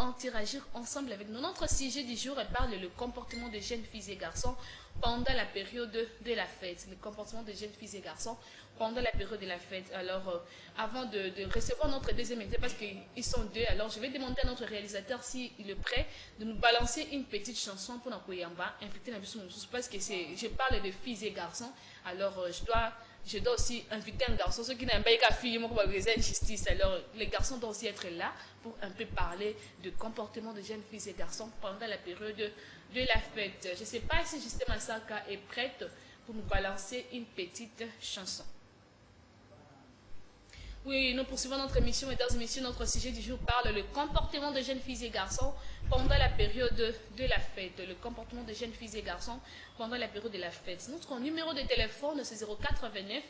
interagir ensemble avec nous. Notre sujet du jour parle le comportement des jeunes filles et garçons pendant la période de la fête. Le comportement des jeunes filles et garçons pendant la période de la fête. Alors, avant de recevoir notre deuxième invité, parce qu'ils sont deux, alors je vais demander à notre réalisateur s'il est prêt de nous balancer une petite chanson pour Nakoyamba, inviter la personne parce que je parle de filles et garçons. Alors, je dois aussi inviter un garçon, ceux qui n'aiment pas les filles, justice. Alors, les garçons doivent aussi être là pour un peu parler du comportement de jeunes filles et garçons pendant la période de la fête. Je ne sais pas si Justin Massaka est prête pour nous balancer une petite chanson. Oui, nous poursuivons notre émission, mesdames et messieurs. Notre sujet du jour parle le comportement de jeunes filles et garçons pendant la période de la fête. Le comportement de jeunes filles et garçons pendant la période de la fête. Notre numéro de téléphone, c'est 089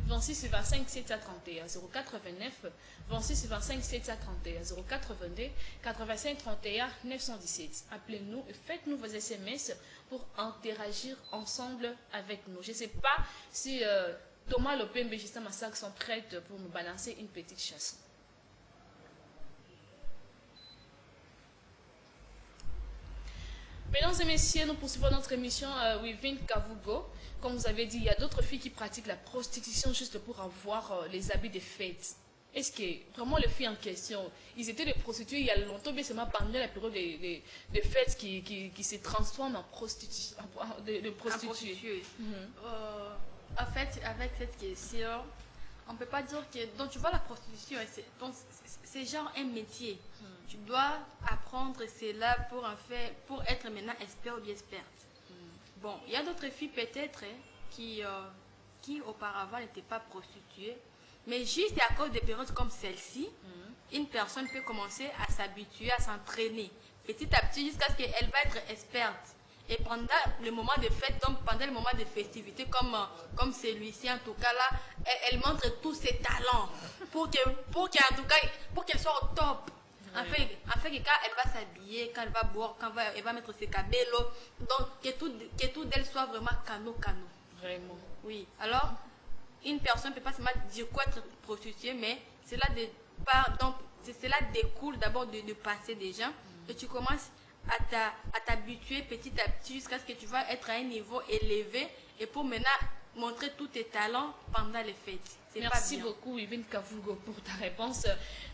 26 25 731. 089 26 25 731. 082 85 31 917. Appelez-nous et faites-nous vos SMS pour interagir ensemble avec nous. Je ne sais pas si... Thomas Lopembe et Justin Massacre sont prêts pour nous balancer une petite chanson. Mesdames et messieurs, nous poursuivons notre émission Wivin Kavugo. Comme vous avez dit, il y a d'autres filles qui pratiquent la prostitution juste pour avoir les habits de fête. Est-ce que vraiment les filles en question, ils étaient des prostituées il y a longtemps, mais c'est pendant la période de fêtes qui se transforment en prostituées. En fait, avec cette question, on ne peut pas dire que... Donc, tu vois, la prostitution, c'est genre un métier. Tu dois apprendre cela pour être maintenant expert ou bien experte. Bon, il y a d'autres filles peut-être qui auparavant n'étaient pas prostituées, mais juste à cause des périodes comme celle-ci, une personne peut commencer à s'habituer, à s'entraîner petit à petit jusqu'à ce qu'elle va être experte. Et pendant le moment de fête, donc pendant le moment de festivité comme celui-ci, en tout cas là, elle montre tous ses talents pour qu'elle soit au top. En fait, que quand elle va s'habiller, quand elle va boire, quand elle va mettre ses cabellos, donc que tout d'elle soit vraiment cano. Vraiment. Oui. Alors, une personne ne peut pas seulement dire quoi être prostituée, mais cela découle d'abord de passer des gens. Et tu commences à t'habituer petit à petit jusqu'à ce que tu vas être à un niveau élevé et pour maintenant montrer tous tes talents pendant les fêtes. Merci beaucoup Yvonne Kavugo pour ta réponse.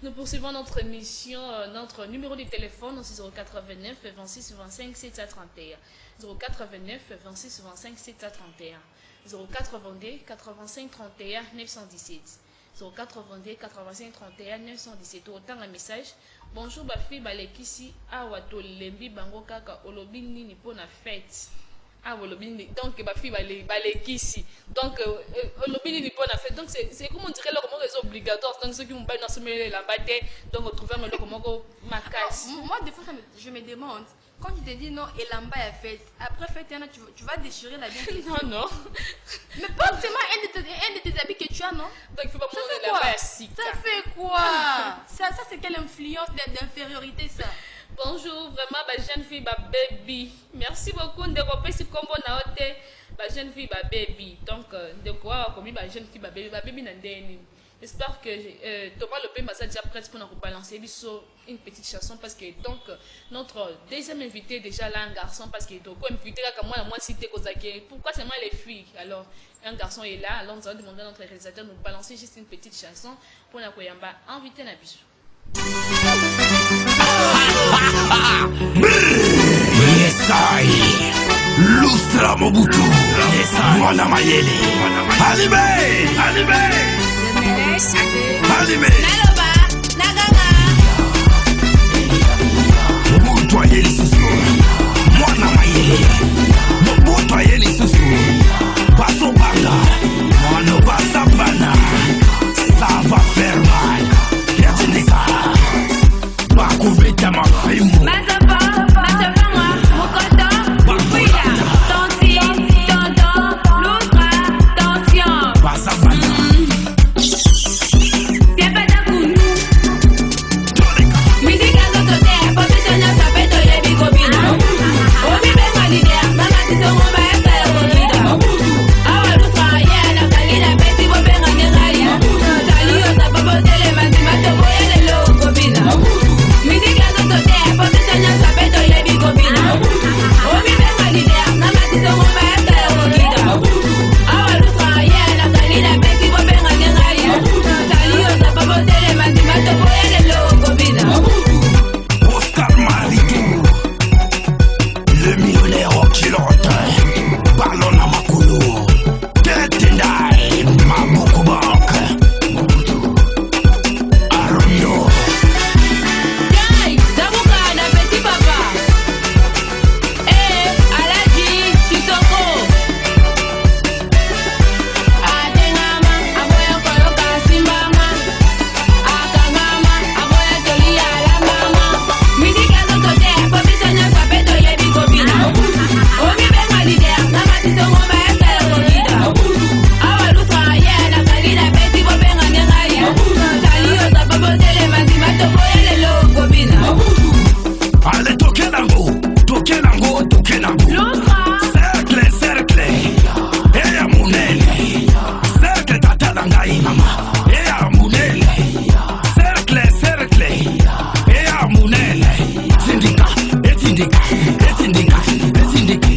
Nous poursuivons notre émission, notre numéro de téléphone c'est 089 26 25 731. 089 26 25 731. 082 85 31 917. 082 85 31 917. Autant un message. Bonjour ma fille balekisi awato lembi bango kaka olobi nini pour la fête. Donc ma fille balekisi. Donc olobi nini pour la fête. Donc c'est comme on dirait là comment c'est obligatoire. Donc ceux qui m'ont pas dans ce milieu la bataille donc on trouve un comment ma casse. Moi des fois je me demande quand tu te dis non et l'amba est faite, après fête tu vas déchirer la vie. Non. Mais pas seulement un de tes habits que tu as, non? Donc il faut pas montrer la base. Ça fait quoi? Ça c'est quelle influence d'infériorité ça? Bonjour, vraiment ma jeune fille, ma baby. Merci beaucoup de repérer ce combo na hote. Ma jeune fille, ma baby. Donc de quoi comme ma jeune fille, ma baby nandeni. J'espère que Thomas Lopé m'a déjà prête pour nous balancer une petite chanson parce que donc notre deuxième invité déjà là un garçon parce que donc invité là comme moi cité Kozake. Pourquoi seulement les filles? Alors un garçon est là, alors nous allons demander à notre réalisateur de nous balancer juste une petite chanson pour la Koyamba. Invité na bisou. Yesai Lustra Mobutu Mwana Mayele Alime Naloba Naganga Mobutu Ayeli Susu Mwana Mayele Mobutu Ayeli Susu Baso Banga Mwana Basabana Ça va faire mal Yatineka Bakubeta Mafimu Mazapa moi Mokoto Wapouya Tanti Tonton Lustra Tension Basabana Tiens pas d'un coup Musique à notre terre Positionnement ça fait de yebi gobina Obi benga l'idée Mama tito moma esta ya gobina Awa Lustra yeah La kagina beti bo benga ngeraya Tali yo sa papo tele Manti mato boya de lo gobina Musique à notre terre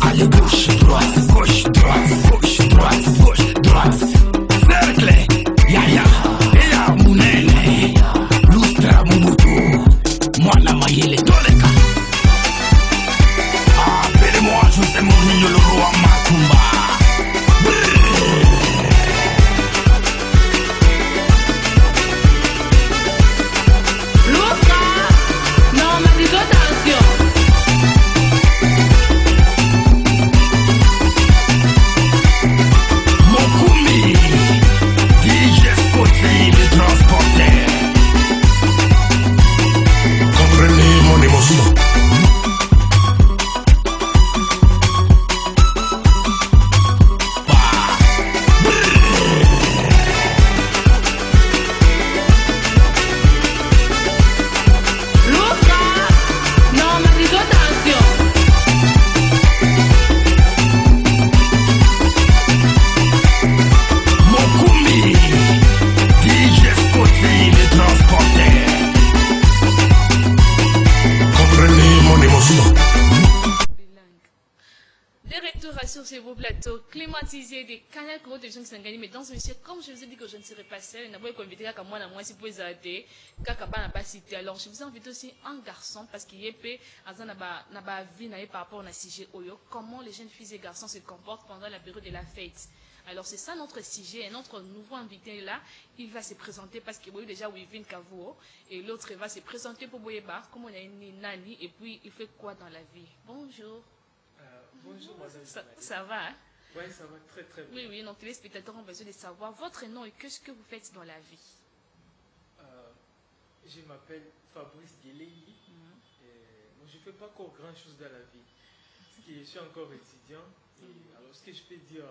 Allez, gauche, droite, gauche, droite, gauche, droite, gauche, droite. Cercle, yaya, eya munene, lustra Mobutu, mwana mayele toleka. Appelez-moi José Mourinho, le roi Macumba. Lustra, non ma dis attention. Mokumi, DJ Scotty, le transporteur. Comprenez mon émotion. Lustra, non ma dis attention. Mokumi, DJ Scotty, le transporteur. Comprenez mon émotion. Bilingue. De retour sur ce beau plateau climatisé des canaux gros de gens qui sont gagnés. Mais dans ce monsieur, comme je vous ai dit que je ne serai pas seule, je vais inviter à moi si vous pouvez aider, pas cité. Alors, je vous invite aussi un garçon parce qu'il y a vie par rapport à sujet Oyo, comment les jeunes filles et garçons se comportent pendant la période de la fête. Alors, c'est ça notre sujet et notre nouveau invité là, il va se présenter parce qu'il y a déjà Wivin Kavuo et l'autre va se présenter pour Boyeba, comme on a une Nani et puis il fait quoi dans la vie. Bonjour. Bonjour madame. Ça va, hein? Oui, ça va très très bien. Oui, oui, nos téléspectateurs ont besoin de savoir votre nom et qu'est-ce que vous faites dans la vie. Je m'appelle Fabrice Guéléi. Moi, je ne fais pas encore grand chose dans la vie. Parce que je suis encore étudiant. Et alors, ce que je peux dire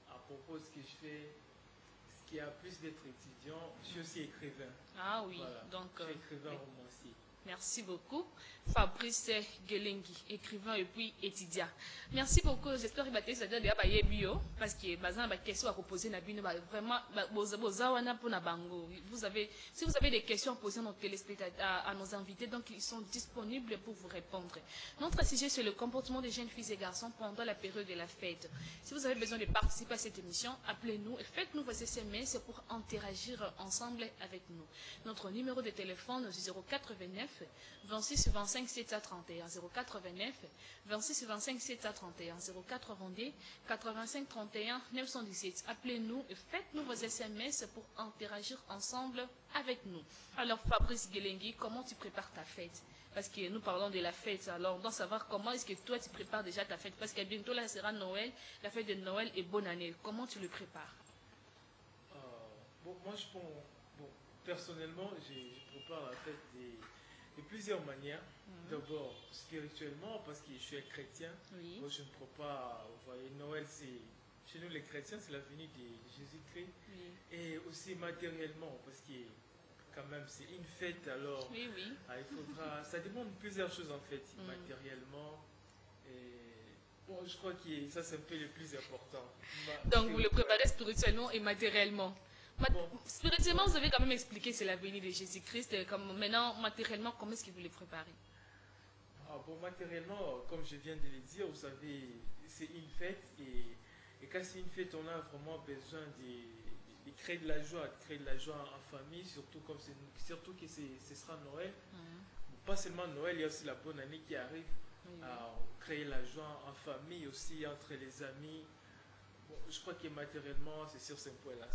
à propos de ce que je fais, ce qui a plus d'être étudiant, je suis aussi écrivain. Ah oui, Voilà. donc Je suis écrivain oui. romancier. Merci beaucoup. Fabrice Gelengi, écrivain et puis étudiant. Merci beaucoup. J'espère que vous avez déjà bio parce que des questions à poser vraiment vous avez si vous avez des questions à poser à nos téléspectateurs, à nos invités, donc ils sont disponibles pour vous répondre. Notre sujet c'est le comportement des jeunes filles et garçons pendant la période de la fête. Si vous avez besoin de participer à cette émission, appelez-nous et faites-nous vos SMS pour interagir ensemble avec nous. Notre numéro de téléphone c'est 089 26 25 731 089 26 25 731 082 85 31 917. Appelez-nous et faites-nous vos SMS pour interagir ensemble avec nous. Alors Fabrice Gelengi, comment tu prépares ta fête? Parce que nous parlons de la fête, alors on doit savoir comment est-ce que toi tu prépares déjà ta fête, parce que bientôt là sera Noël, la fête de Noël et bonne année. Comment tu le prépares? Moi personnellement, je prépare la fête de plusieurs manières. D'abord, spirituellement, parce que je suis un chrétien. Oui. Moi, je ne crois pas. Vous voyez, Noël, c'est chez nous les chrétiens, c'est la venue de Jésus-Christ. Oui. Et aussi matériellement, parce que quand même, c'est une fête, alors Oui, oui. il faudra. Ça demande plusieurs choses en fait, matériellement. Et bon, je crois que ça, c'est un peu le plus important. Donc vous le préparez spirituellement et matériellement. Spirituellement, vous avez quand même expliqué c'est la venue de Jésus-Christ. Maintenant, matériellement, comment est-ce que vous le préparez? Matériellement, comme je viens de le dire, vous savez, c'est une fête et quand c'est une fête, on a vraiment besoin de créer de la joie, en famille, surtout que ce sera Noël. Pas seulement Noël, il y a aussi la bonne année qui arrive. Créer la joie en famille aussi, entre les amis. Je crois que matériellement, c'est sur ce point-là.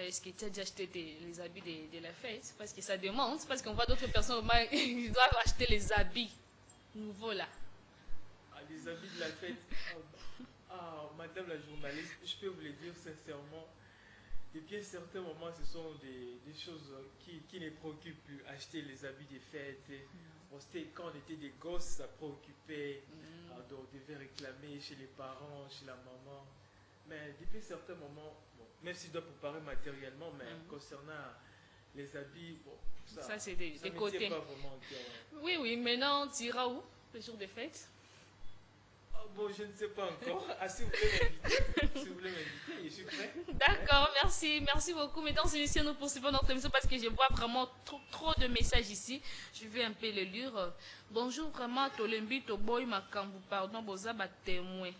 Est-ce que tu as déjà acheté les habits de la fête? Parce que ça demande, parce qu'on voit d'autres personnes, ils doivent acheter les habits nouveaux là. Les habits de la fête. Madame la journaliste, je peux vous le dire sincèrement, depuis un certain moment, ce sont des choses qui ne préoccupent plus. Acheter les habits des fêtes. Quand on était des gosses, ça préoccupait. Donc, on devait réclamer chez les parents, chez la maman. Mais depuis un certain moment, même si je dois préparer matériellement, mais concernant les habits, ça c'est des côtés. Pas vraiment Oui, maintenant, tu iras où le jour des fêtes? Bon, je ne sais pas encore. Ah, si vous voulez m'inviter, si vous voulez m'inviter, je suis prêt. D'accord, merci. Merci beaucoup. Mesdames et messieurs, nous poursuivons notre émission parce que je vois vraiment trop de messages ici. Je vais un peu les lire. Bonjour, vraiment, Tolembi, Toboy, Makambu, pardon, Bozaba témoin.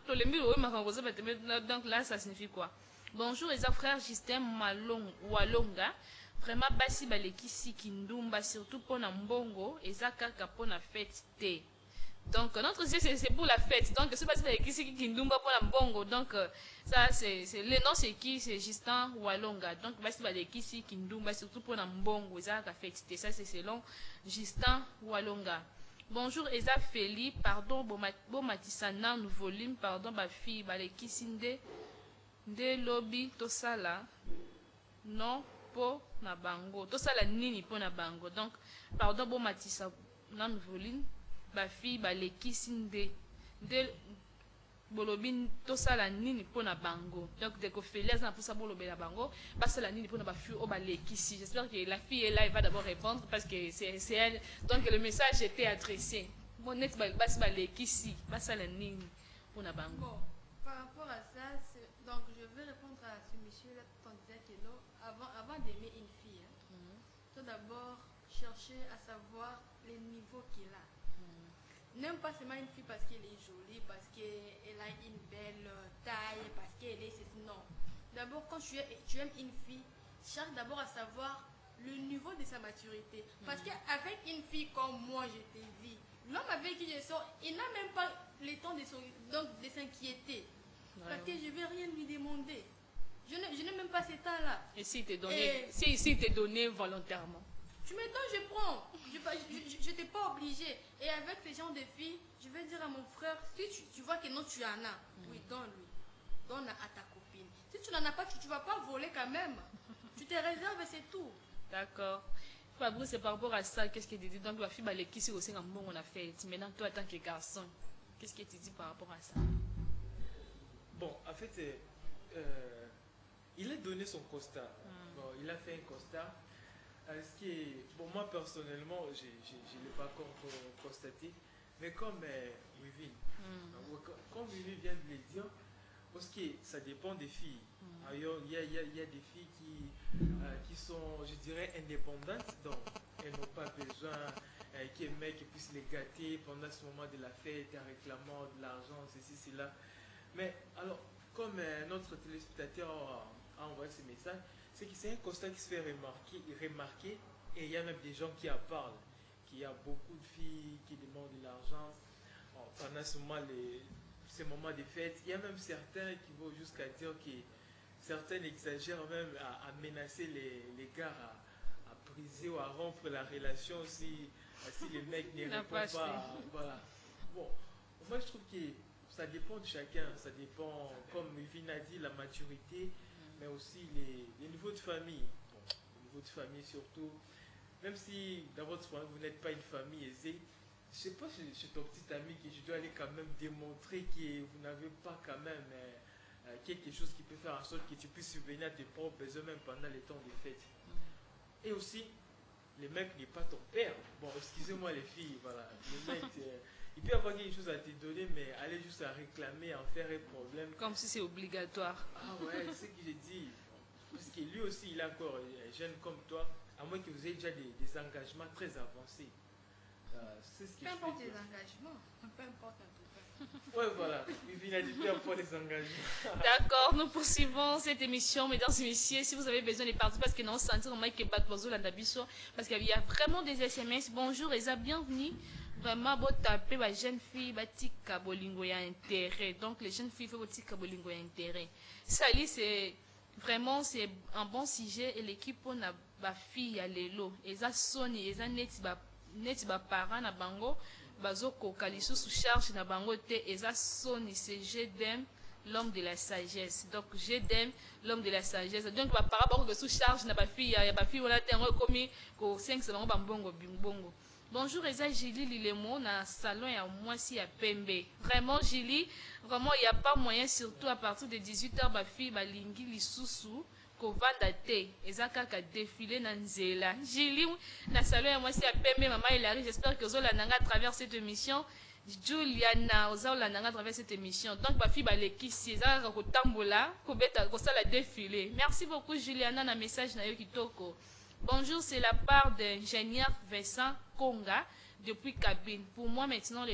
Tolembi, Toboy, Makambu, Bozaba témoin. Donc là, ça signifie quoi? Bonjour, les frères Justin Malong, Walonga. Vraiment, Bassi Balekisi, Kindumba, surtout pour Mbongo, et Zakaka pour la fête T. Donc, notre sujet, c'est pour la fête. Donc, c'est Bassi Balekisi, Kindumba pour Mbongo. Donc, ça, le nom, c'est qui? C'est Justin Walonga. Donc, Bassi Balekisi, Kindumba, surtout pour Mbongo, et Zakaka fête T. Ça, c'est selon Justin Walonga. Bonjour, Eza Feli, pardon, Bomatisana, nous volume, pardon, ma fille, Balekisi, Nde lobby, Tosala, non, po na bango. Tosala nini po na bango. Donc, pardon, Bomatisa, nan volume, ma fille, Balekisi, Nde bolobi, Tosala nini po na bango. Donc, dès que Félix n'a pas ça bolobi na bango, Basala nini po na ba fille, o Balekisi. J'espère que la fille est là, elle va d'abord répondre parce que c'est elle. Donc, le message était adressé. Bon, net, Balekisi, Basala nini po na bango. Bon, par rapport à ça, donc je vais répondre à ce monsieur-là tout en disant que non, avant d'aimer une fille, tout d'abord chercher à savoir les niveaux qu'il a. N'aime pas seulement une fille parce qu'elle est jolie, parce qu'elle a une belle taille, parce qu'elle est ceci. Non. D'abord, quand tu aimes une fille, cherche d'abord à savoir le niveau de sa maturité. Parce qu'avec une fille comme moi, je t'ai vu, l'homme avec qui je sors, il n'a même pas le temps de s'inquiéter. Parce que je ne vais rien lui demander. Je n'ai même pas ce temps-là. Et s'il t'est donné, s'il t'est donné volontairement? Tu me donnes, je prends. Je n'étais pas obligée. Et avec ces gens de filles, je vais dire à mon frère, si tu vois que non, tu en as, oui, donne-lui. Donne à ta copine. Si tu n'en as pas, tu ne vas pas voler quand même. Tu te réserves et c'est tout. D'accord. Fabrice, c'est par rapport à ça, qu'est-ce que tu dis? Donc, la fille, qui c'est aussi un bon on a fait. Maintenant, toi, en tant que garçon, qu'est-ce que tu dis par rapport à ça? Bon, en fait, il a donné son constat. Bon, il a fait un constat. Ce qui est, bon, moi personnellement, je ne l'ai pas encore constaté, mais comme Wivine, comme Wivine vient de le dire, parce que ça dépend des filles. Ailleurs, il y a des filles qui sont, je dirais, indépendantes, donc elles n'ont pas besoin qu'un mec puisse les gâter pendant ce moment de la fête en réclamant de l'argent, ceci, cela. Mais alors, comme notre téléspectateur a envoyé ce message, c'est que c'est un constat qui se fait remarquer, et il y a même des gens qui en parlent, qu'il y a beaucoup de filles qui demandent de l'argent pendant ces moments de fête. Il y a même certains qui vont jusqu'à dire que certains exagèrent même à menacer les gars à briser ou à rompre la relation si les mecs ne répondent pas. Voilà. Bon, moi je trouve que ça dépend de chacun, ça dépend, comme Vina a dit, la maturité, mais aussi les niveaux de famille. Bon, les niveaux de famille surtout, même si dans votre famille vous n'êtes pas une famille aisée, je ne sais pas chez ton petit ami que je dois aller quand même démontrer que vous n'avez pas quand même quelque chose qui peut faire en sorte que tu puisses subvenir à tes propres besoins même pendant les temps de fête. Et aussi, le mec n'est pas ton père. Bon, excusez-moi les filles, voilà. Le mec, il peut avoir quelque chose à te donner, mais aller juste à réclamer, en faire un problème. Comme si c'est obligatoire. Ah ouais, c'est ce que j'ai dit. Parce que lui aussi, il est encore jeune comme toi, à moins que vous ayez déjà des engagements très avancés. C'est ce que peu importe les engagements, peu importe un tout. Ouais, voilà. Il a dit peu importe les engagements. D'accord, nous poursuivons cette émission, mesdames et messieurs. Si vous avez besoin de participer, parce que nous sentir que Batbozo l'Andabiso, parce qu'il y a vraiment des SMS. Bonjour, Eza, bienvenue. Vraiment, bon taper, ma jeune fille, Batika Bolingo, il y a intérêt. Donc, les jeunes filles, Batika Bolingo, il y a intérêt. Sali, c'est vraiment, c'est un bon sujet. Et l'équipe, on a ma fille, à l'élo. Eza Sony, Eza Neti, parents, na bango. Bazoko Kalisu sous charge na bango te eza Sony, c'est Jedem, l'homme de la sagesse. Donc Jedem, l'homme de la sagesse. Donc par rapport à sous charge na ba fille ya ba fille on a tengo commis ko 5 bango bambongo bimbongo. Bonjour Eza Jili Lilemo na salon ya moi si ya Pembe. Vraiment Jili, vraiment il y a pas moyen surtout à partir de 18h ba fille ba lingi lisusu kovanda te ezaka ka défilé na nzela Jili na salon ya moi si ya Pembe. Maman il arrive, j'espère que Zola nanga à travers cette émission Juliana Ozaolananga à travers cette émission. Donc, ma fille Balekisi, Zara Kotambola, Kobeta, Kosala défilé. Merci beaucoup, Juliana, na message na yo kitoko. Bonjour, c'est la part d'ingénieur Vincent Konga depuis cabine. Pour moi, maintenant,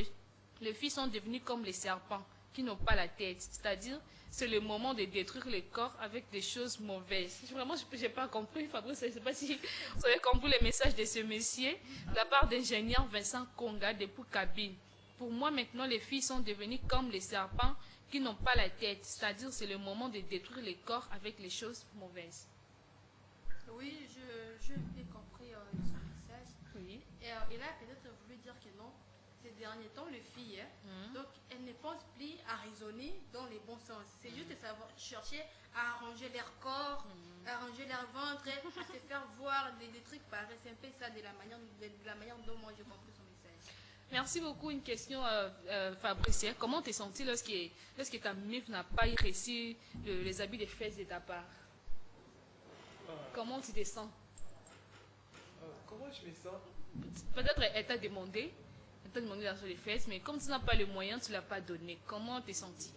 les filles sont devenues comme les serpents qui n'ont pas la tête. C'est-à-dire, c'est le moment de détruire le corps avec des choses mauvaises. Vraiment, je n'ai pas compris, Fabrice, je ne sais pas si vous avez compris le message de ce monsieur, de la part d'ingénieur Vincent Konga depuis cabine. Pour moi, maintenant, les filles sont devenues comme les serpents qui n'ont pas la tête. C'est-à-dire, c'est le moment de détruire le corps avec les choses mauvaises. Oui, je ai compris son message. Oui. Et il a peut-être voulu dire que non, ces derniers temps, les filles, donc elles ne pensent plus à raisonner dans les bons sens. C'est juste de savoir chercher à arranger leur corps, à arranger leur ventre, à se faire voir des trucs pareils. C'est un peu ça de la manière dont moi j'ai compris son message. Merci beaucoup. Une question, Fabrice. Comment t'es senti lorsque ta meuf n'a pas reçu les habits de fête de ta part? Comment tu te sens? Comment je me sens? Peut-être elle t'a demandé l'argent des fesses, mais comme tu n'as pas le moyen, tu ne l'as pas donné. Comment t'es senti?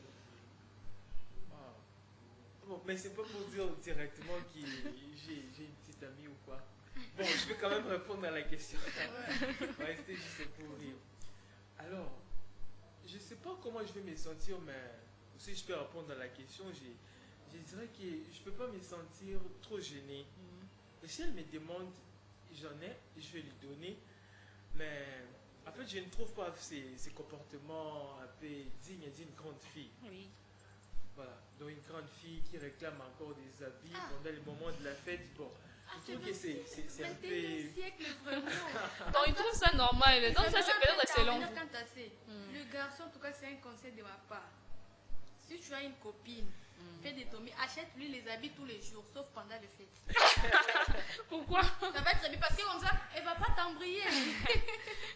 Bon, mais c'est pas pour dire directement que j'ai une petite amie ou quoi. Bon, je vais quand même répondre à la question. Ouais, c'était juste pour rire. Alors, je sais pas comment je vais me sentir, mais si je peux répondre à la question, je dirais que je peux pas me sentir trop gêné. Et si elle me demande, j'en ai, je vais lui donner. Mais en fait, je ne trouve pas ces comportements un peu dignes d'une grande fille. Oui. Voilà, donc une grande fille qui réclame encore des habits pendant les moments de la fête. Bon, je trouve que c'est un peu... 21e siècle, vraiment. Donc, il trouve ça normal. Donc, ça, c'est peut-être selon vous. Le garçon, en tout cas, c'est un conseil de ma part. Si tu as une copine, fais des tombées, achète-lui les habits tous les jours, sauf pendant les fêtes. Pourquoi? Ça va être bien parce que comme ça, elle va pas t'embrayer.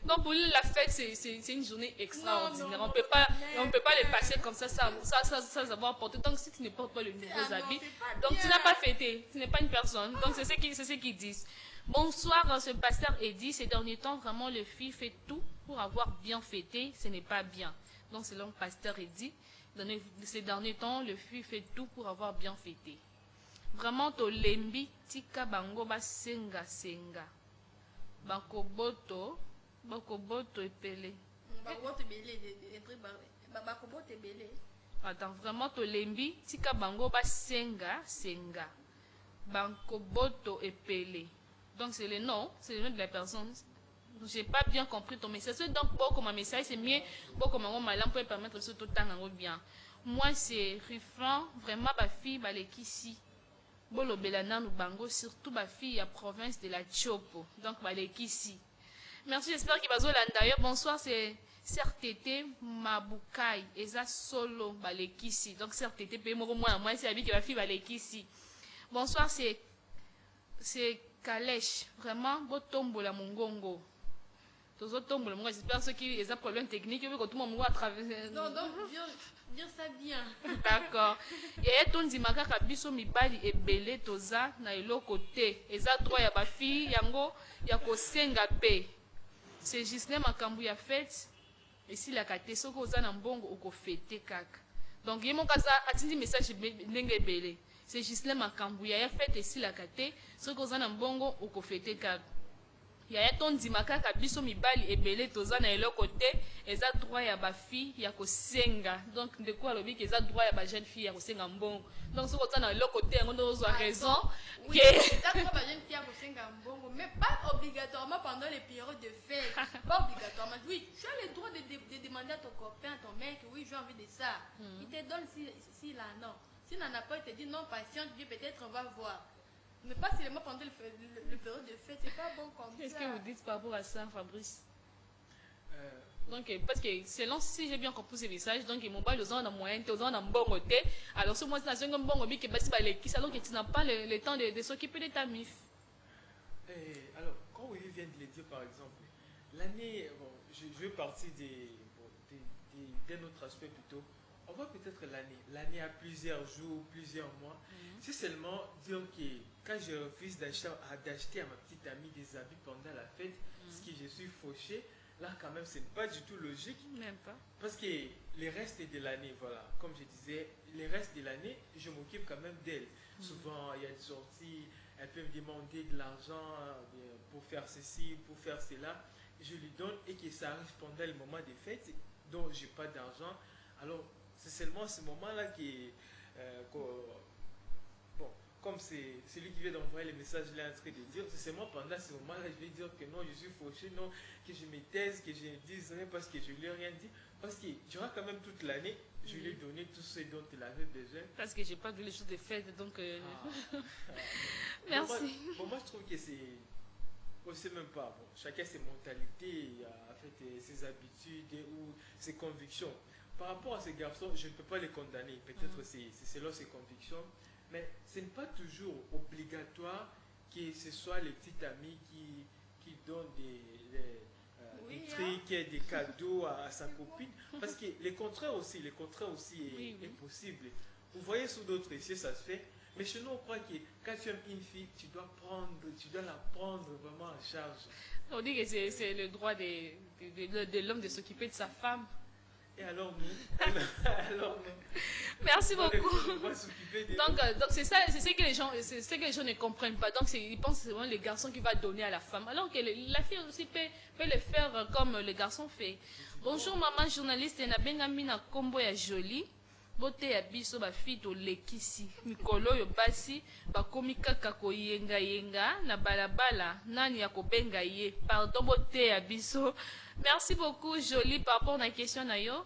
Donc, pour lui, la fête, c'est une journée extraordinaire. Non, On ne peut pas les passer comme ça sans avoir porté. Donc, si tu ne portes pas les nouveaux habits, donc tu n'as pas fêté. Tu n'es pas une personne. Donc, c'est ce qu'ils disent. Bonsoir, ce pasteur Eddy. Ces derniers temps, vraiment, le fille fait tout pour avoir bien fêté. Ce n'est pas bien. Donc, selon le pasteur Eddy, ces derniers temps, le fille fait tout pour avoir bien fêté. Vraiment, to lembi, tika bango ba senga. Bakoboto epele. Attends, vraiment, to lembi, tika bango ba senga. Bankoboto epele. Donc, c'est le nom de la personne. Je n'ai pas bien compris ton message. Donc, beaucoup mon message, c'est mieux. Beaucoup mon malin pour permettre de tout le temps bien. Moi, c'est Rifran, vraiment, ma fille, Balekisi. Bolo Belana nous bango, surtout ma fille à province de la Chopo. Donc, Balekisi. Merci, j'espère qu'il va jouer là d'ailleurs. Bonsoir, c'est CRTT Mabukai. Eza Solo Balekisi. Donc, CRTT, moi, c'est la vie que ma fille Balekisi. Bonsoir, c'est Kalesh. Vraiment, beau tombo la mongongo. J'espère ceux qui ont des problèmes techniques, que tout le monde à travers. Non, donc, dire ça bien. D'accord. Il y a ton dimaka kabiso mibali ebele toza na eloko te. Eza droit ya ba fille yango ya ko senga pe. C'est juste makambu ya fête. Et si la kate soko oza na mbongo oko fêter kaka. Donc yemo kaza atindi message ndenge ebele. C'est juste makambu ya fête et si la kate soko oza na mbongo oko fêter kaka. Yaya ton dimaka kabiso mibali ebele toza na eloko te eza droit ya ba fille ya kosenga. Donc de quoi lobi que eza droit ya ba jeune fille ya kosenga mbongo. Donc soko toza na eloko te ngo ndozo a raison oui, que eza droit ba jeune fille ya kosenga mbongo mais pas obligatoirement pendant les périodes de fête. Pas obligatoirement. Oui, tu as le droit de demander à ton copain, ton mec, oui, j'ai envie de ça. Il te donne si là non. S'il n'en a pas, il te dit non, patiente, peut-être on va voir. Mais pas seulement pendant le période de fête, c'est pas bon comme ça. Qu'est-ce que vous dites par rapport à ça, Fabrice? Donc, parce que selon si j'ai bien compris ce message, donc mon bail aux gens dans moyen, aux gens dans bon côté. Alors, ce mois, c'est un bon hobby qui passe par les qui, alors que tu n'as pas le temps de s'occuper de ta mif. Alors, quand vous vient de le dire, par exemple, l'année, bon, je vais partir d'un autre aspect plutôt. On voit peut-être l'année à plusieurs jours, plusieurs mois. C'est seulement dire que quand je refuse d'acheter à ma petite amie des habits pendant la fête, parce que je suis fauché, là quand même, ce n'est pas du tout logique. Même pas. Parce que les restes de l'année, voilà, comme je disais, les restes de l'année, je m'occupe quand même d'elle. Souvent, il y a des sorties, elle peut me demander de l'argent pour faire ceci, pour faire cela. Je lui donne et que ça arrive pendant le moment des fêtes, dont je n'ai pas d'argent. Alors, c'est seulement ce moment-là bon, comme c'est celui qui vient d'envoyer le message là en train de dire, c'est seulement pendant ce moment-là je vais dire que non, je suis fauché, non, que je me taise, que je ne dise rien parce que je ne lui ai rien dit. Parce que durant quand même toute l'année, je lui ai donné tout ce dont il avait besoin. Parce que j'ai pas vu les choses de fête, donc... Merci. Merci. Pour moi, je trouve que c'est... On ne sait même pas. Bon, chacun ses mentalités, en fait, ses habitudes ou ses convictions. Par rapport à ces garçons, je ne peux pas les condamner. Peut-être c'est selon ses convictions. Mais ce n'est pas toujours obligatoire que ce soit les petits amis qui donnent des trucs, des cadeaux à sa copine. Parce que le contraire aussi est possible. Vous voyez, sous d'autres ici, ça se fait. Mais chez nous, on croit que quand tu aimes une fille, tu dois la prendre vraiment en charge. On dit que c'est le droit de l'homme de s'occuper de sa femme. Et alors nous Merci beaucoup. Donc Donc c'est ça, c'est ce que les gens ne comprennent pas. Donc ils pensent que c'est vraiment le garçon qui va donner à la femme. Alors que la fille aussi peut le faire comme le garçon fait. Bonjour maman journaliste, na bengami na kombo ya Jolie. Bote ya biso ba fille to lekisi. Mikolo yo basi bakomi kaka koyenga na balabala. Nani ya kobenga ye. Pardon bote ya biso. Merci beaucoup Jolie par rapport à la question nayo.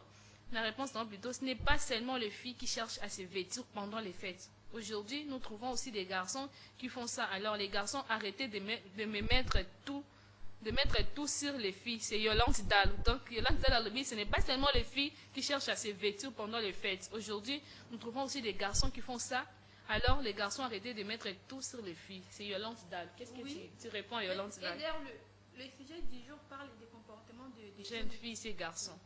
La réponse non plutôt, ce n'est pas seulement les filles qui cherchent à se vêtir pendant les fêtes. Aujourd'hui, nous trouvons aussi des garçons qui font ça. Alors les garçons, arrêtez de mettre tout sur les filles. C'est Yolande Dal. Donc Yolande Dal, ce n'est pas seulement les filles qui cherchent à se vêtir pendant les fêtes. Aujourd'hui, nous trouvons aussi des garçons qui font ça. Alors les garçons, arrêtez de mettre tout sur les filles. C'est Yolande Dal. Qu'est-ce que tu réponds à Yolande Dal? Et d'ailleurs, le sujet du jour parle des comportements de jeunes filles et garçons.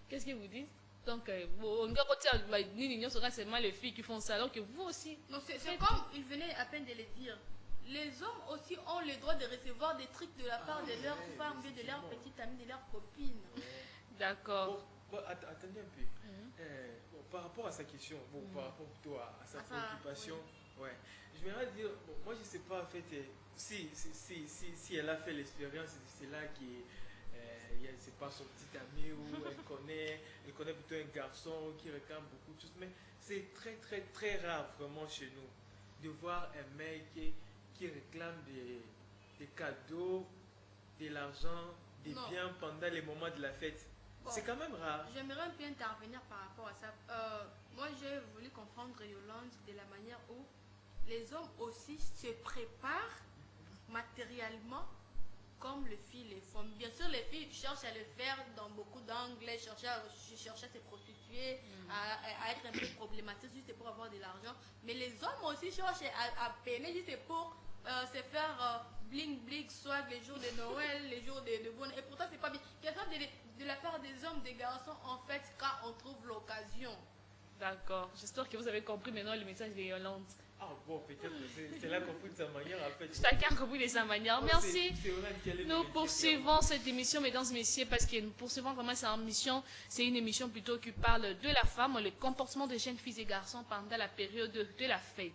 Qu'est-ce que vous dites? Donc, on sera seulement les filles qui font ça, alors que vous aussi. Non, c'est comme il venait à peine de le dire. Les hommes aussi ont le droit de recevoir des trucs de la part de leurs femmes, de leurs petites amies, de leurs copines. D'accord. Bon, attendez un peu. Par rapport à sa question, par rapport plutôt à sa préoccupation, je voudrais dire, moi je ne sais pas en fait si elle a fait l'expérience de cela qui c'est pas son petit ami ou elle connaît plutôt un garçon qui réclame beaucoup de choses, mais c'est très très très rare vraiment chez nous de voir un mec qui réclame des cadeaux, de l'argent, des biens pendant les moments de la fête. Bon, c'est quand même rare. J'aimerais un peu intervenir par rapport à ça. Moi j'ai voulu comprendre Yolande de la manière où les hommes aussi se préparent matériellement comme les filles les font. Bien sûr, les filles cherchent à le faire dans beaucoup d'angles, cherchent à se prostituer, à être un peu problématiques juste pour avoir de l'argent. Mais les hommes aussi cherchent à peiner juste pour se faire bling bling, soit les jours de Noël, les jours de bonne. Et pourtant, c'est pas bien. Question de la part des hommes, des garçons, en fait, quand on trouve l'occasion. D'accord. J'espère que vous avez compris maintenant le message de Yolande. Ah bon, peut-être c'est là compris de sa manière en fait. Chacun a compris de sa manière. Merci. Nous poursuivons cette émission, mesdames et messieurs, parce que nous poursuivons vraiment cette émission. C'est une émission plutôt qui parle de la femme, le comportement des jeunes filles et garçons pendant la période de la fête.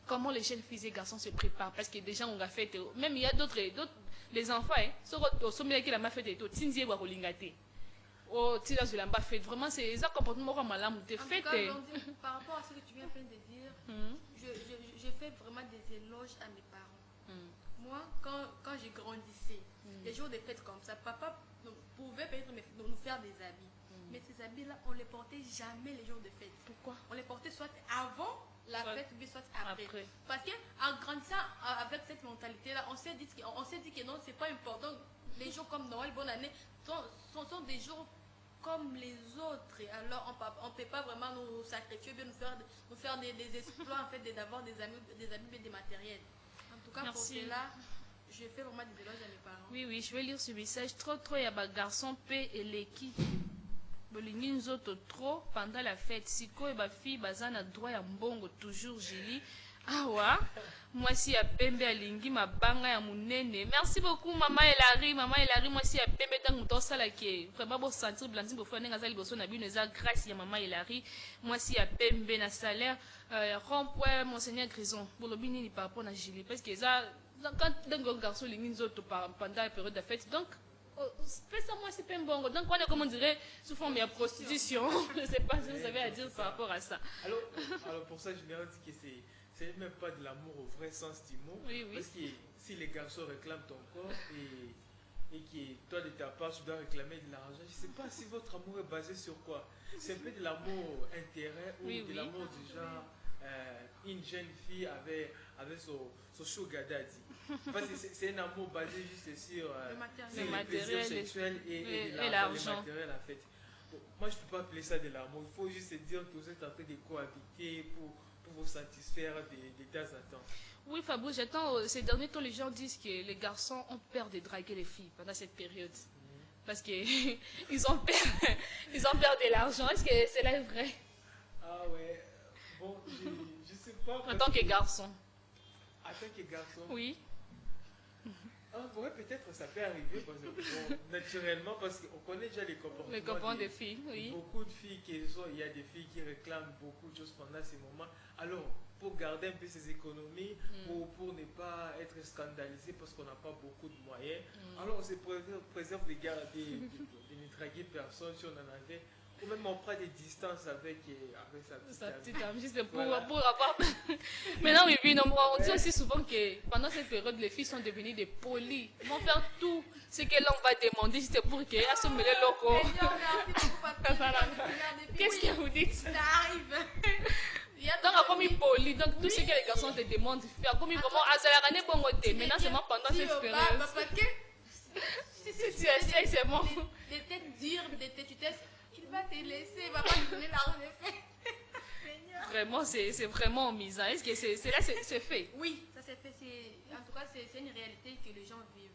Comment les jeunes filles et garçons se préparent, parce que déjà on a fait, même il y a d'autres les enfants, au sommet qui la m'a fait des taux, oh, tira sur la m'a fait. Vraiment, c'est ça comportement comme malam de fête. Par rapport à ce que tu viens de dire, je fais vraiment des éloges à mes parents. Moi, quand j'ai grandissé, les jours de fête comme ça, papa pouvait peut-être nous faire des habits. Mais ces habits-là, on ne les portait jamais les jours de fête. Pourquoi? On les portait soit avant la fête ou soit après. Parce qu'en grandissant avec cette mentalité-là, on s'est dit que non, c'est pas important. Les jours comme Noël, bonne année, sont des jours comme les autres. Alors on ne peut pas vraiment nous sacrifier, nous faire des exploits, en fait, d'avoir des habits et des matériels. En tout cas, merci. Pour cela, je fais vraiment des éloges à mes parents. Oui, je vais lire ce message. Trop, il y a des garçons, paix et l'équipe. Bolingi nzoto trop pendant la fête. Siko et ma fille, bazana droit ya mbongo toujours Julie. Awa, moi si à pembe alingi mabanga ya munene. Merci beaucoup maman Elari, moi si à pembe dans ton sala qui vraiment beau sentir blanzi pour faire n'engazali bosso na bino za grâce ya maman Elari. Moi si à pembe na salaire rond-point monseigneur Grison. Pour le bini ni par rapport à Julie parce que ça quand un garçon lingi zoto pendant la période de fête donc fais ça moi c'est pas bon donc on est comme on dirait sous forme de prostitution. Je sais pas si vous avez à dire par rapport à ça. Alors pour ça je leur dis que c'est même pas de l'amour au vrai sens du mot. Oui. Parce que si les garçons réclament ton corps et que toi de ta part tu dois réclamer de l'argent, je sais pas si votre amour est basé sur quoi. C'est un peu de l'amour intérêt ou de l'amour du genre une jeune fille avec son sugar daddy. Parce que c'est un amour basé juste sur le plaisir sexuel et l'argent. Le matériel en fait. Bon, moi je peux pas appeler ça de l'amour. Il faut juste dire que vous êtes en train de cohabiter pour vous satisfaire des temps à temps. Oui, Fabrice, j'attends. Ces derniers temps, les gens disent que les garçons ont peur de draguer les filles pendant cette période. Parce qu'ils ont peur de l'argent. Est-ce que cela est vrai? Ah ouais. Bon, je sais pas. En tant que garçon. En tant que garçon? Oui. Ah, ouais, peut-être ça peut arriver parce que, bon, naturellement, parce qu'on connaît déjà les comportements des filles, oui. Beaucoup de filles il y a des filles qui réclament beaucoup de choses pendant ces moments. Alors, pour garder un peu ses économies, pour ne pas être scandalisé parce qu'on n'a pas beaucoup de moyens, alors on se préserve de ne draguer personne si on en avait. Ou même on prend des distances avec sa petite amie. Juste pour avoir... Maintenant, oui, on dit aussi souvent que pendant cette période, les filles sont devenues des polies. Ils vont faire tout ce que l'on va demander juste pour qu'elles se mêlent locaux. Qu'est-ce que vous dites? Ça arrive. Donc, comme il poli, donc tout ce que les garçons te demandent, faire comme il vraiment azalagane bon côté. Maintenant, seulement pendant cette période. Si tu essaies, c'est bon. Des têtes dures, des têtutesses. Il va te laisser, il va pas te donner l'argent de fait. Vraiment, c'est vraiment mis. Est-ce que c'est fait? Oui, ça c'est fait. En tout cas, c'est une réalité que les gens vivent.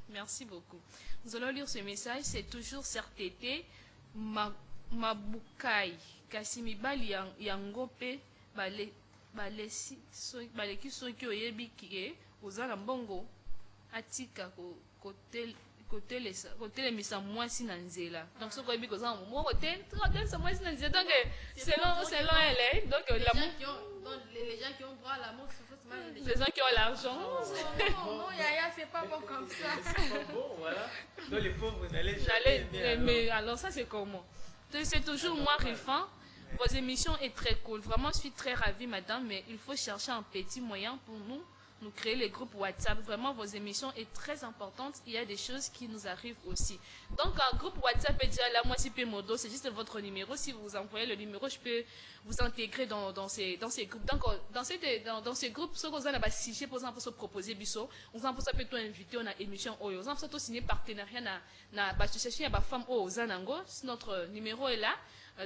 Merci beaucoup. Nous allons lire ce message. C'est toujours certété. Mabukai. Kasimi bali yangope baleki soki oyebi ki ozala mbongo atika kotelemisa mwasi na nzela. Donc soki oyebi kozala momo kotelisa mwasi na nzela. Donc selon elle, donc les gens qui ont droit à l'amour, c'est les gens qui ont l'argent. Non, Yaya, c'est pas bon comme ça. C'est pas bon, voilà. Donc les pauvres n'allaient jamais. Mais alors ça c'est comment? C'est toujours moi, Rifan. Vos émissions est très cool. Vraiment, je suis très ravie, madame, mais il faut chercher un petit moyen pour nous créer les groupes WhatsApp. Vraiment, vos émissions est très importante. Il y a des choses qui nous arrivent aussi. Donc, un groupe WhatsApp est déjà là. Moi, si Modo, c'est juste votre numéro. Si vous envoyez le numéro, je peux vous intégrer dans ces groupes. Donc, dans ces groupes, ce que vous avez signé, pour exemple, se proposer biso, on s'en peut inviter, on a émission Oyo. On s'en peut signer partenariat na l'association ya ba femme Ozanango. Notre numéro est là.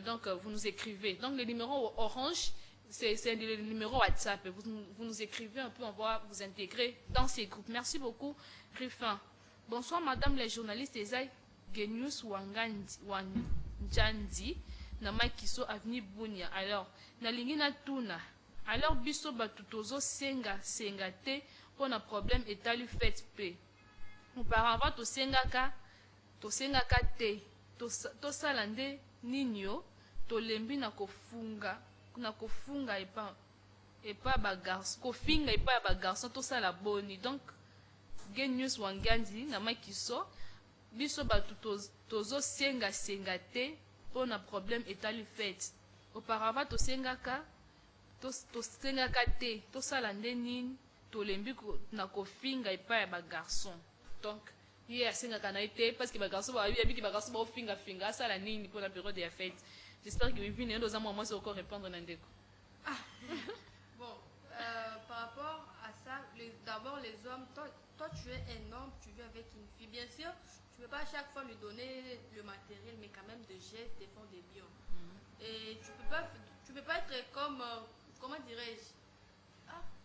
Donc, vous nous écrivez. Donc, le numéro orange, c'est le numéro WhatsApp. Vous nous écrivez un peu, on va vous intégrer dans ces groupes. Merci beaucoup, Griffin. Bonsoir, madame les journalistes. Ezai Genius Wanjandi, Nama Kiso Avenue Bunia. Alors, Nalingina Tuna. Alors, Biso Batutozo Senga te, pour un problème etali fait pe. Auparavant, to Senga ka te, to salande ninyo, to lembi na kofunga epa ba garçon, kofinga epa ba garçon, to sala boni. Donc, Genius Wangandi, na makiso, biso batu tozo senga te, pour un problème etali fait. Auparavant, to senga ka te, to salande nini, to lembi na kofinga epa ba garçon. Donc, il a senga kana été parce que les garçons vont finga ça la ligne pour la période des fêtes. J'espère que vous venez dans un moment c'est encore répondre Nandeko. Bon, par rapport à ça, d'abord les hommes, toi tu es un homme, tu vis avec une fille, bien sûr, tu ne peux pas à chaque fois lui donner le matériel, mais quand même de gestes, des fonds, des biens. Et tu peux pas être comme, comment dirais-je?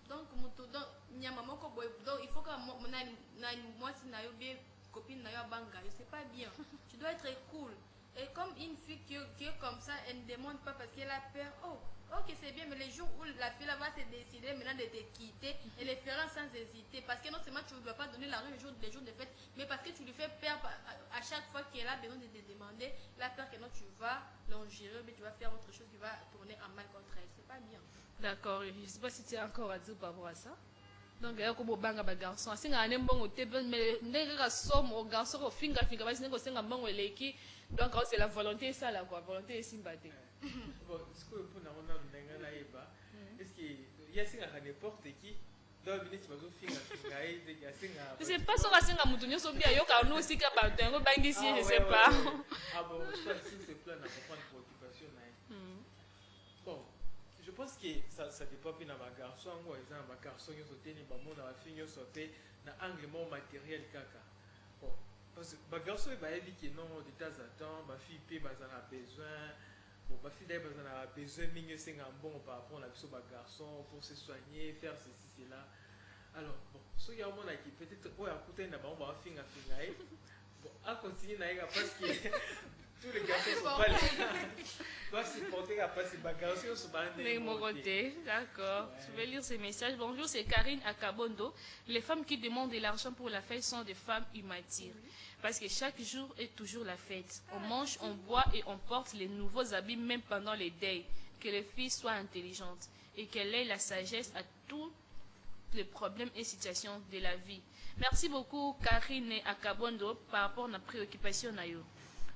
Donc il faut que moi si copine na yo banga, c'est pas bien. Tu dois être cool. Et comme une fille qui est comme ça, elle ne demande pas parce qu'elle a peur. Oh, ok, c'est bien, mais les jours où la fille là va se décider maintenant de te quitter, elle le fera sans hésiter. Parce que non seulement tu ne vas pas donner l'argent les jours de fête, mais parce que tu lui fais peur à chaque fois qu'elle a besoin de te demander, la peur que non, tu vas l'engérer, mais tu vas faire autre chose qui va tourner en mal contre elle. C'est pas bien. D'accord, je ne sais pas si tu as encore à dire par rapport à ça. Donc, il y a un banga ba garçon. Si on a un bon table, mais les garçons, au garçon, au finger, parce que c'est un bon éléki. Donc, c'est la volonté, ça, la volonté est sympathique. Bon, ce que vous pouvez avoir est-ce qu'il y a n'importe qui doit venir sur le finger, je ne sais pas si on a un mouton, sur bien, il y a un aussi qui a battu un bang ici, je ne sais pas. Ah bon, je crois que c'est plein de préoccupations. Bon. Je pense que ça dépend de ma garçon ou ma garçon qui sauté ni ma fille qui sauté na angle matériel kaka. Bon, parce que ma garçon il va dire que non de temps en temps ma fille peut a besoin. Bon, ma fille a besoin de c'est un bon par rapport à ma garçon pour se soigner, faire ceci cela. Alors bon, ce qu'il y a un moment qui peut-être ouais à côté na on va finir bon, à continuer na parce que tous les garçons sont pas doivent supporter à passer ma garçon sur mon côté, d'accord. Ouais. Je vais lire ces messages. Bonjour, c'est Karine Akabondo. Les femmes qui demandent de l'argent pour la fête sont des femmes immatures. Parce que chaque jour est toujours la fête. On mange, on boit et on porte les nouveaux habits même pendant les deuils. Que les filles soient intelligentes et qu'elle ait la sagesse à tous les problèmes et situations de la vie. Merci beaucoup Karine Akabondo par rapport à la préoccupation.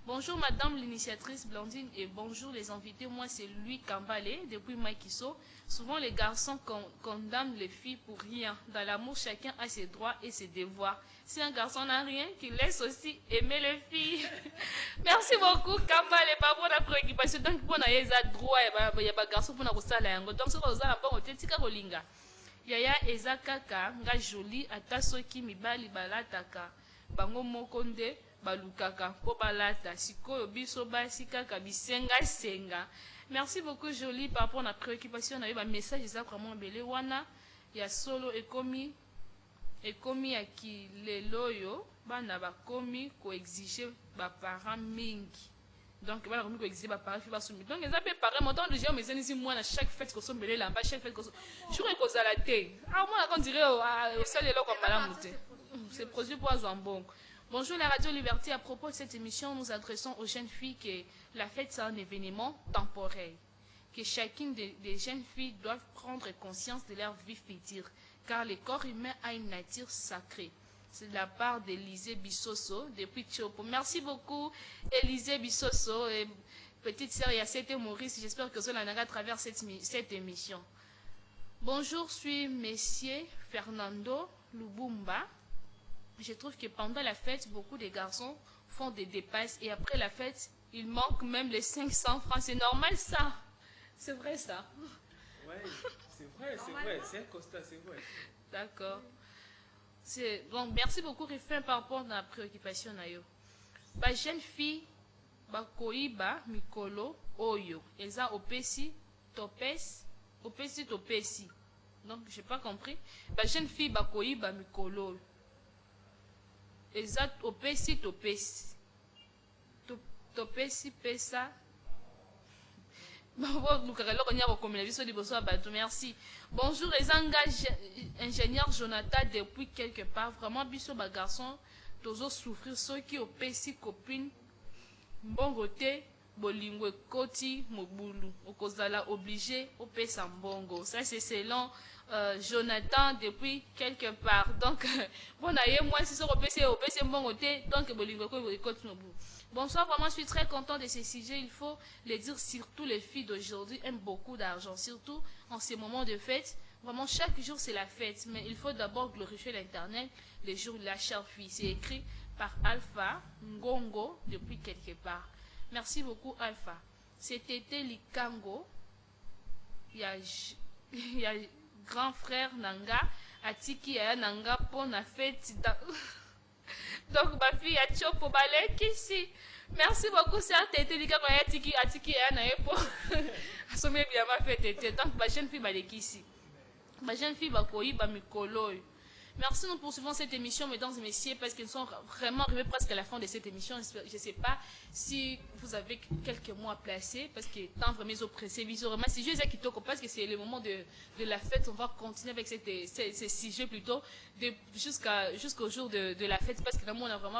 Bonjour Madame l'initiatrice Blandine et bonjour les invités. Moi c'est Louis Kambale depuis Maikiso. Souvent les garçons condamnent les filles pour rien. Dans l'amour, chacun a ses droits et ses devoirs. Si un garçon n'a rien, qu'il laisse aussi aimer les filles. Merci beaucoup Kambale par rapport à la préoccupation. Donc pour nous les droits, il y a des garçons pour nous ça donc c'est pour ça que nous tika kolinga. Yaya ezakaka nga joli atasoki mibali balataka bango mokonde balukaka po balata sikoyo biso basi kaka bisenga senga. Merci beaucoup Jolie par rapport à la préoccupation na ba message eza vraiment belé wana ya solo ekomi ya kileloyo bana bakomi ko exiger ba parents mingi. Donc bana komi ko exiger ba parents fi basumi. Donc eza pe parents montant de gens mais ici moi na chaque fête ko sombele là ba chaque fête ko jour ko zala te. Ah moi on dirait au seul elo comme madame Mouté. C'est produit pour Zambon. Bonjour la Radio Liberté. À propos de cette émission, nous adressons aux jeunes filles que la fête c'est un événement temporel. Que chacune des jeunes filles doivent prendre conscience de leur vie future. Car le corps humain a une nature sacrée. C'est de la part d'Élisée Bissoso depuis Tchopo. Merci beaucoup Élisée Bissoso. Et petite sœur Yassete Maurice, j'espère que cela n'ira à travers cette émission. Bonjour, je suis Monsieur Fernando Lubumba. Je trouve que pendant la fête, beaucoup de garçons font des dépasses et après la fête, il manque même les 500 francs. C'est normal ça? C'est vrai ça? Oui, c'est vrai, c'est un constat, c'est vrai. D'accord. Donc, merci beaucoup Rifin par rapport à la préoccupation. Ba jeune fille, ba koiba mikolo oyo. Eza opesi topesi, opesi topesi. Donc, j'ai pas compris. Ba jeune fille, ba koiba mikolo oyo. Exact, opesi topesi pesa. Merci. Bonjour les ingénieurs Jonathan depuis quelque part. Vraiment biso ba garçon tozo souffrir ceux qui opesi copine bon côté bolingwe koti mobulu okozala obligé opesa mbongo. Ça c'est selon Jonathan depuis quelque part. Donc bon aïe moi si ça opesi bon côté donc bolingwe koti mobulu. Bonsoir, vraiment je suis très content de ces sujets. Il faut le dire, surtout les filles d'aujourd'hui aiment beaucoup d'argent, surtout en ces moments de fête. Vraiment chaque jour c'est la fête, mais il faut d'abord glorifier l'Éternel les jours de la chère fille. C'est écrit par Alpha Ngongo depuis quelque part. Merci beaucoup Alpha. C'était Likango. Il y a grand frère Nanga Atiki ya Nanga pour la fête. Donc ma fille a Tchopo Balek ici. Merci beaucoup c'est Tété Likango Atiki ya na pour assommer bien ma fête. Donc ma jeune fille Balek ici. Ma jeune fille Bakoyi ba mikolo. Merci, nous poursuivons cette émission, mesdames et messieurs, parce qu'ils sont vraiment arrivés presque à la fin de cette émission. Je ne sais pas si vous avez quelques mots à placer, parce que tant vraiment ils ont pressé, vraiment, si je les ai quittés, parce que c'est le moment de la fête, on va continuer avec ces sujets plutôt jusqu'au jour de la fête, parce que vraiment, on a vraiment,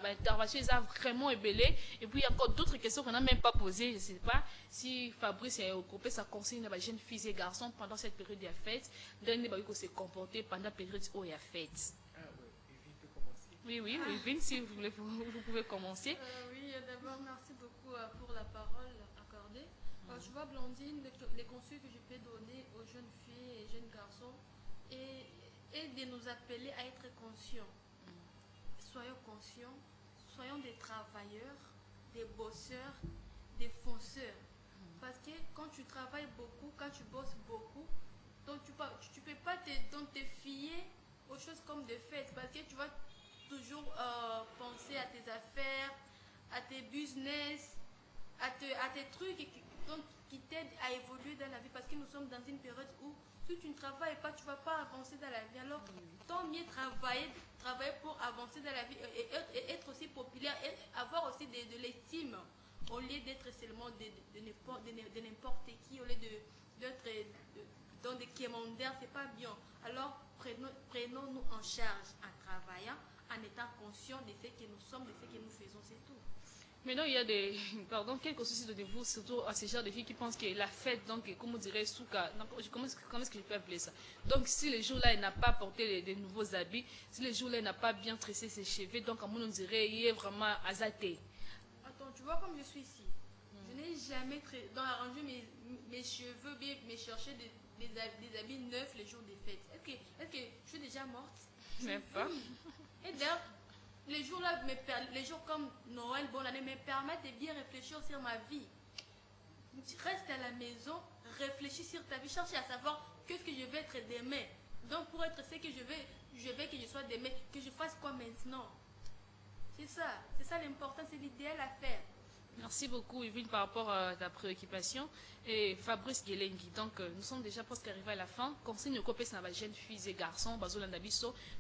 intervention, ils ont vraiment ébellé. Et puis, il y a encore d'autres questions qu'on n'a même pas posées. Je ne sais pas si Fabrice est occupé, ça concerne les jeunes filles et garçons pendant cette période de la fête, dernier qu'on s'est comporté pendant la période où il y a fête. Ah ouais, Evie peut commencer. Oui, Evelyne, si vous voulez, vous pouvez commencer. Oui, d'abord, merci beaucoup pour la parole accordée. Je vois, Blandine, les conseils que je peux donner aux jeunes filles et jeunes garçons et de nous appeler à être conscients. Soyons conscients, soyons des travailleurs, des bosseurs, des fonceurs. Parce que quand tu travailles beaucoup, quand tu bosses beaucoup, donc tu peux pas te fier aux choses comme des fêtes, parce que tu vas toujours penser à tes affaires, à tes business, à tes trucs qui t'aident à évoluer dans la vie, parce que nous sommes dans une période où si tu ne travailles pas, tu ne vas pas avancer dans la vie. Alors, tant mieux travailler pour avancer dans la vie et être aussi populaire et avoir aussi de l'estime, au lieu d'être seulement de n'importe qui, au lieu d'être dans des quémandaires, c'est pas bien. Alors, prenons-nous en charge en travaillant, en étant conscients de ce que nous sommes, de ce que nous faisons, c'est tout. Maintenant, il y a quelques soucis de vous, surtout à ces genres de filles qui pensent que la fête, donc, comme on dirait, souka, comment est-ce que je peux appeler ça? Donc, si le jour-là, il n'a pas porté de nouveaux habits, si le jour-là, il n'a pas bien tressé ses cheveux, donc, à mon on dirait, il est vraiment azaté. Attends, tu vois comme je suis ici. Je n'ai jamais arrangé mes cheveux, bien me chercher des habits neufs les jours des fêtes. Est-ce que je suis déjà morte? Même pas. Et d'ailleurs, les jours comme Noël, bonne année, me permettent de bien réfléchir sur ma vie. Reste à la maison, réfléchis sur ta vie, cherche à savoir qu'est-ce que je vais être demain. Donc pour être ce que je veux que je sois demain, que je fasse quoi maintenant. C'est ça l'important, c'est l'idéal à faire. Merci beaucoup, Yvonne, par rapport à ta préoccupation. Et Fabrice Guelengui, donc nous sommes déjà presque arrivés à la fin. Conseil nous copie les jeunes filles et garçons,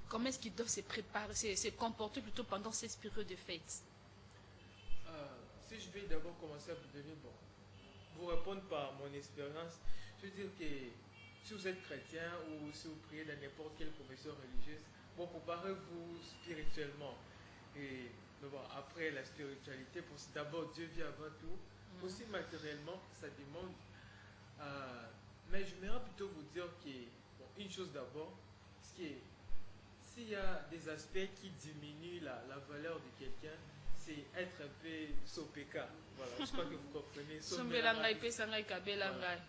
comment est-ce qu'ils doivent se préparer, se comporter plutôt pendant cette période de fête? Si je vais d'abord commencer à vous donner, vous répondre par mon expérience, je veux dire que si vous êtes chrétien ou si vous priez dans n'importe quelle confession religieuse, préparez-vous spirituellement. Et après la spiritualité, d'abord Dieu vient avant tout. Aussi matériellement, ça demande. Mais je m'aimerais plutôt vous dire une chose d'abord, c'est que s'il y a des aspects qui diminuent la valeur de quelqu'un, c'est être un peu sopeka. Voilà, je crois que vous comprenez.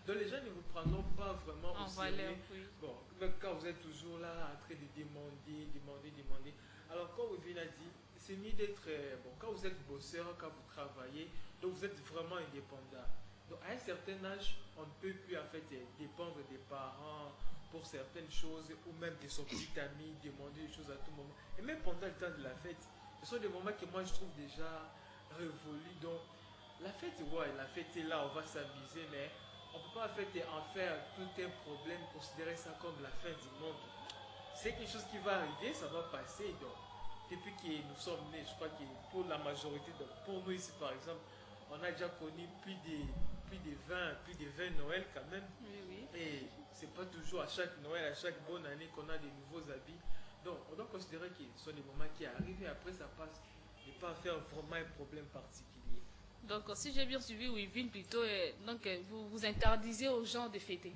Donc les gens ne vous prendront pas vraiment au sérieux. Bon, quand vous êtes toujours là en train de demander. Alors quand vous venez à dire, c'est mieux d'être, quand vous êtes bosseur, quand vous travaillez, donc vous êtes vraiment indépendant. Donc à un certain âge, on ne peut plus en fait dépendre des parents pour certaines choses ou même de son petit ami, demander des choses à tout moment. Et même pendant le temps de la fête, ce sont des moments que moi je trouve déjà révolus. Donc la fête, la fête est là, on va s'amuser, mais on ne peut pas en faire tout un problème, considérer ça comme la fin du monde. C'est quelque chose qui va arriver, ça va passer. Donc depuis que nous sommes nés, je crois que pour la majorité, donc pour nous ici par exemple, on a déjà connu plus de 20 Noël quand même. Oui. Et c'est pas toujours à chaque Noël, à chaque bonne année qu'on a des nouveaux habits. Donc on doit considérer que ce sont des moments qui arrivent et après ça passe. Et pas faire vraiment un problème particulier. Donc si j'ai bien suivi Wivine plutôt, donc vous interdisez aux gens de fêter.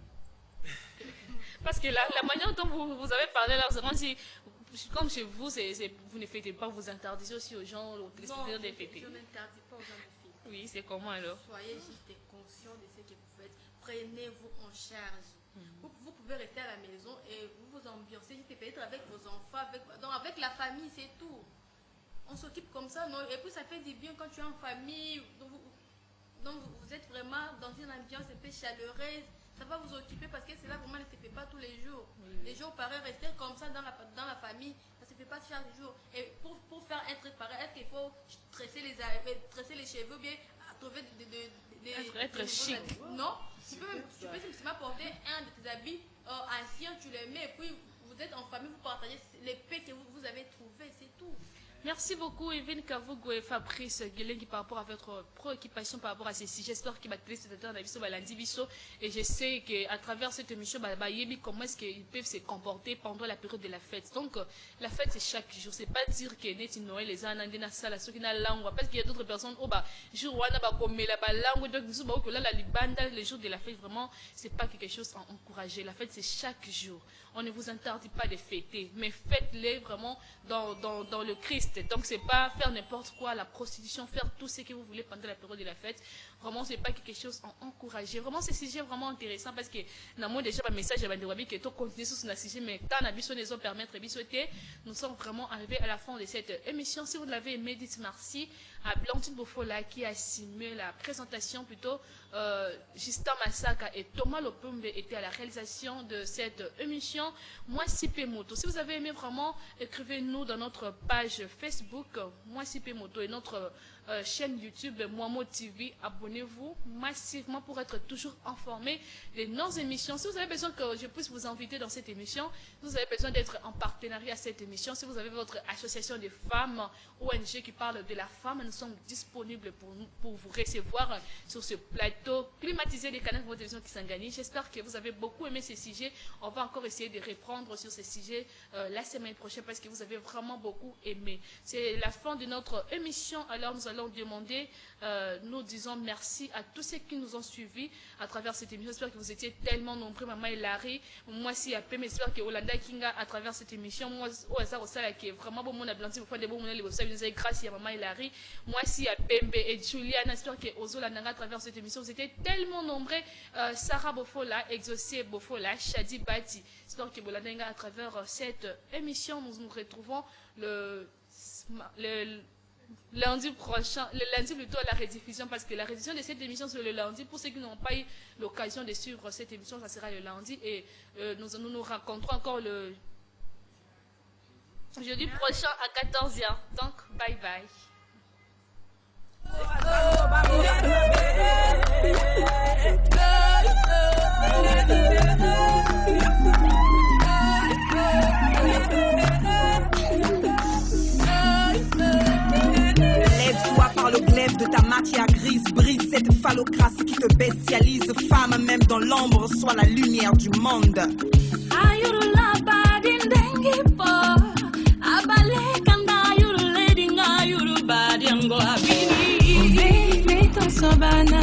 Parce que la manière dont vous avez parlé là, c'est comme si, comme chez vous, vous ne fêtez pas, vous interdisez aussi aux gens de fêter. Je n'interdis pas aux gens de fêter. Oui, c'est comment alors? Soyez juste conscients de ce que vous faites. Prenez-vous en charge. Vous pouvez rester à la maison et vous ambiancez, peut-être avec vos enfants, avec la famille, c'est tout. On s'occupe comme ça, non? Et puis ça fait du bien quand tu es en famille, donc vous êtes vraiment dans une ambiance un peu chaleureuse. Ça va vous occuper parce que c'est là vraiment ne se fait pas tous les jours. Oui. Les jours pareils, rester comme ça dans la famille, ça ne se fait pas chaque jour. Et pour faire un truc pareil, est-ce qu'il faut tresser les cheveux, bien trouver être chic? Non, tu peux simplement porter un de tes habits anciens, tu les mets et puis vous vous êtes en famille, vous partagez les paix que vous avez trouvées, c'est tout. Merci beaucoup, Evelyne Kavugo et Fabrice Guelengi, par rapport à votre préoccupation par rapport à ces sujets. J'espère qu'il va et je sais qu'à travers cette émission, comment est-ce qu'ils peuvent se comporter pendant la période de la fête. Donc, la fête, c'est chaque jour. C'est pas dire que net Noël, les ans, ceux qui n'ont langue, parce qu'il y a d'autres personnes, jour où on a comme la langue, donc là, la libanda, le jour de la fête, vraiment, c'est pas quelque chose à encourager. La fête, c'est chaque jour. On ne vous interdit pas de fêter, mais faites-les vraiment dans le Christ. Donc, c'est pas faire n'importe quoi, la prostitution, faire tout ce que vous voulez pendant la période de la fête. Vraiment, c'est pas quelque chose à encourager. Vraiment, c'est un sujet vraiment intéressant parce que, dans moi, déjà, un message à Bandewabi qui est tout continué sur ce sujet, mais quand on a les autres permettre de nous sommes vraiment arrivés à la fin de cette émission. Si vous l'avez aimé, dites merci à Blandine Bofola qui a signé la présentation plutôt. Justin Massaka et Thomas Lopumbe étaient à la réalisation de cette émission. Moi, Sipé Moto. Si vous avez aimé vraiment, écrivez-nous dans notre page Facebook, Moi Sipé Moto, et notre chaîne YouTube, Moimo TV. Abonnez-vous massivement pour être toujours informé de nos émissions. Si vous avez besoin que je puisse vous inviter dans cette émission, vous avez besoin d'être en partenariat à cette émission. Si vous avez votre association de femmes, ONG qui parle de la femme, nous sommes disponibles pour vous recevoir sur ce plateau climatisé des canaux de votre télévision qui s'engagent. J'espère que vous avez beaucoup aimé ces sujets. On va encore essayer de reprendre sur ces sujets la semaine prochaine parce que vous avez vraiment beaucoup aimé. C'est la fin de notre émission. Alors nous allons demander, nous disons merci à tous ceux qui nous ont suivis à travers cette émission. J'espère que vous étiez tellement nombreux, Maman et Larry. Moi, si à peine, j'espère que Olanda Kinga à travers cette émission. Moi, au hasard, qui est vraiment bon, mon ablanti, vous faites des bons, grâce à Maman et Larry. Moi, si à Pembe et Juliana, j'espère que Ozolandanga à travers cette émission, vous étiez tellement nombreux. Sarah Bofola, Exaucé Bofola, Shadi Bati. J'espère que Bolandanga à travers cette émission, nous nous retrouvons le lundi prochain, le lundi plutôt à la rediffusion, parce que la rediffusion de cette émission c'est le lundi. Pour ceux qui n'ont pas eu l'occasion de suivre cette émission, ça sera le lundi et nous rencontrons encore le jeudi prochain à 14h. Donc, bye bye. Lève-toi par le glaive de ta matière grise, brise cette phallocratie qui te bestialise. Femme, même dans l'ombre, sois la lumière du monde. Sabana